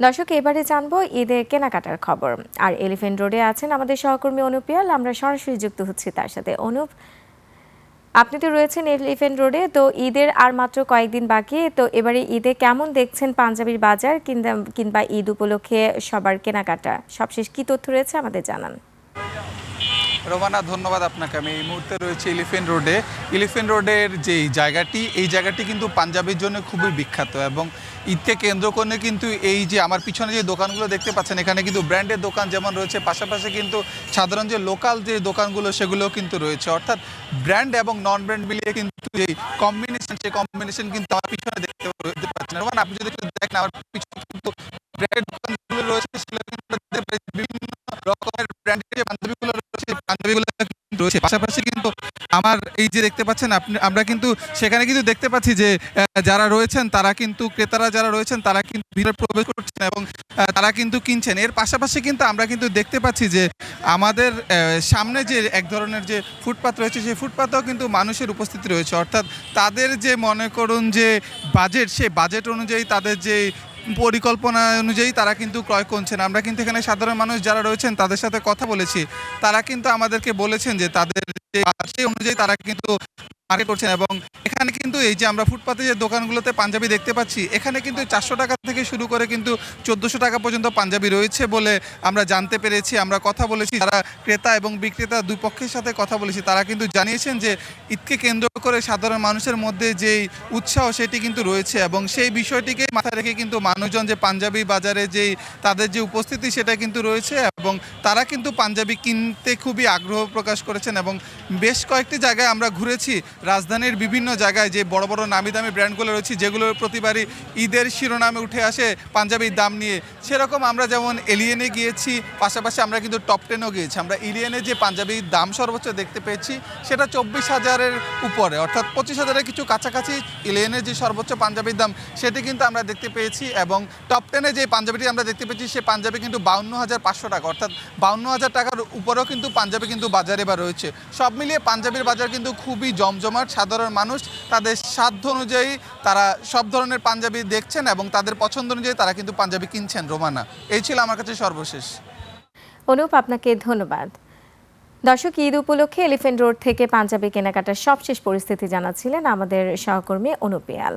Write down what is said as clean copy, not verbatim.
দর্শক, এবারে জানবো ঈদের কেনাকাটার খবর। আর এলিফ্যান্ট রোডে আছেন আমাদের সহকর্মী অনুপ পিয়াল। আমরা সরাসরি যুক্ত হচ্ছি তার সাথে। অনুপ, আপনি তো রয়েছেন এলিফ্যান্ট রোডে, তো ঈদের আর মাত্র কয়েকদিন বাকি। তো এবারে ঈদে কেমন দেখছেন পাঞ্জাবির বাজার কিংবা ঈদ উপলক্ষে সবার কেনাকাটা? সবশেষ কি তথ্য রয়েছে আমাদের জানান। রোমানা, ধন্যবাদ আপনাকে। আমি এই মুহূর্তে রয়েছে এলিফ্যান্ট রোডে। এলিফ্যান্ট রোডের যে এই জায়গাটি কিন্তু পাঞ্জাবির জন্য খুবই বিখ্যাত এবং ঈদকে কেন্দ্র করে কিন্তু এই যে আমার পিছনে যে দোকানগুলো দেখতে পাচ্ছেন, এখানে কিন্তু ব্র্যান্ডের দোকান যেমন রয়েছে, পাশাপাশি কিন্তু সাধারণ যে লোকাল যে দোকানগুলো সেগুলোও কিন্তু রয়েছে। অর্থাৎ ব্র্যান্ড এবং নন ব্র্যান্ড মিলিয়ে কিন্তু যে কম্বিনেশন কিন্তু আমার পিছনে দেখতে পাচ্ছেন। রোমান, আপনি যদি দেখেন আমার পিছনে কিন্তু ব্র্যান্ডের দোকানগুলো রয়েছে, সেগুলো কিন্তু বিভিন্ন রকমের ব্র্যান্ডের যে পাঞ্জাবিগুলো রয়েছে, পাশাপাশি কিন্তু আমার এই যে দেখতে পাচ্ছেন আমরা কিন্তু সেখানে কিন্তু দেখতে পাচ্ছি যে যারা রয়েছেন তারা কিন্তু ক্রেতারা যারা রয়েছেন তারা কিন্তু ভিতরে প্রবেশ করছেন এবং তারা কিন্তু কিনছেন। এর পাশাপাশি কিন্তু আমরা কিন্তু দেখতে পাচ্ছি যে আমাদের সামনে যে এক ধরনের যে ফুটপাত রয়েছে, সেই ফুটপাতেও কিন্তু মানুষের উপস্থিতি রয়েছে। অর্থাৎ তাদের যে মনে করুন যে বাজেট, সেই বাজেট অনুযায়ী তাদের যে পরিকল্পনা অনুযায়ী তারা কিন্তু ক্রয় করছেন। আমরা কিন্তু এখানে সাধারণ মানুষ যারা রয়েছেন তাদের সাথে কথা বলেছি, তারা কিন্তু আমাদেরকে বলেছেন যে তাদের সেই অনুযায়ী তারা কিন্তু মার্কেট করছেন। এবং এখানে কিন্তু এই যে আমরা ফুটপাতে যে দোকানগুলোতে পাঞ্জাবি দেখতে পাচ্ছি, এখানে কিন্তু 400 টাকা থেকে শুরু করে কিন্তু 1400 টাকা পর্যন্ত পাঞ্জাবি রয়েছে বলে আমরা জানতে পেরেছি। আমরা কথা বলেছি যারা ক্রেতা এবং বিক্রেতা দুই পক্ষের সাথে কথা বলেছি, তারা কিন্তু জানিয়েছেন যে ঈদকে কেন্দ্র করে সাধারণ মানুষের মধ্যে যেই উৎসাহ সেটি কিন্তু রয়েছে এবং সেই বিষয়টিকে মাথায় রেখে কিন্তু মানুষজন যে পাঞ্জাবি বাজারে যেই তাদের যে উপস্থিতি সেটা কিন্তু রয়েছে এবং তারা কিন্তু পাঞ্জাবি কিনতে খুবই আগ্রহ প্রকাশ করেছেন। এবং বেশ কয়েকটি জায়গায় আমরা ঘুরেছি, রাজধানীর বিভিন্ন জায়গায় যে বড় বড় নামি দামি ব্র্যান্ডগুলো রয়েছে, যেগুলোর প্রতিবারই ঈদের শিরোনামে উঠে আসে পাঞ্জাবির দাম নিয়ে। সেরকম আমরা যেমন এলিয়েনে গিয়েছি, পাশাপাশি আমরা কিন্তু টপ 10ও গিয়েছি। আমরা এলিয়েনে যে পাঞ্জাবির দাম সর্বোচ্চ দেখতে পেয়েছি সেটা 24,000-এর উপরে, অর্থাৎ 25,000-এর কিছু কাছাকাছি এলিয়েনের যে সর্বোচ্চ পাঞ্জাবির দাম সেটি কিন্তু আমরা দেখতে পেয়েছি। এবং টপ 10-এ যে পাঞ্জাবিটি আমরা দেখতে পেয়েছি সে পাঞ্জাবি কিন্তু 52,500 টাকা, অর্থাৎ 52,000 টাকার উপরেও কিন্তু পাঞ্জাবি কিন্তু বাজারে বা রয়েছে। সব মিলিয়ে পাঞ্জাবির বাজার কিন্তু খুবই জমজমাট। সাধারণ মানুষ তাদের সাধ্য অনুযায়ী তারা সব ধরনের পাঞ্জাবি দেখছেন এবং তাদের পছন্দ অনুযায়ী তারা কিন্তু পাঞ্জাবি কিনছেন। রোমানা, এই ছিল আমার কাছে সর্বশেষ। অনুপ, আপনাকে ধন্যবাদ। দর্শক, ঈদ উপলক্ষে এলিফ্যান্ট রোড থেকে পাঞ্জাবি কেনাকাটার সবশেষ পরিস্থিতি জানাচ্ছিলেন আমাদের সহকর্মী অনুপ পিয়াল।